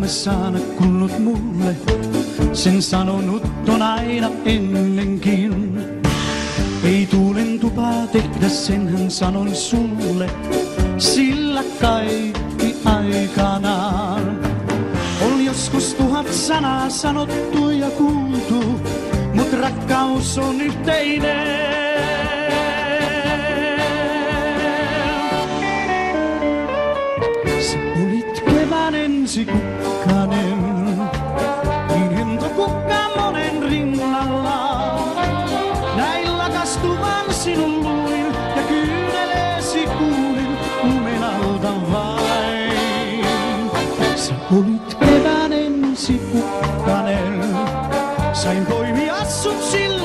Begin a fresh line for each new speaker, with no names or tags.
ollessaan kuullut mulle, sen sanonut on aina ennenkin. Ei tuulen tupaa tehdä, sen hän sanoi sulle, sillä kaikki aikanaan. On joskus 1000 sanaa sanottu ja kuultu, mut rakkaus on yhteinen. Sä olit kevään ensikukkanen, niin hento kukka monen rinnalla. Näin lakastuvan sinun luin ja kyyneleesi kuulin lumen alta vain. Sä olit kevään ensikukkanen, sain poimia sut sillä.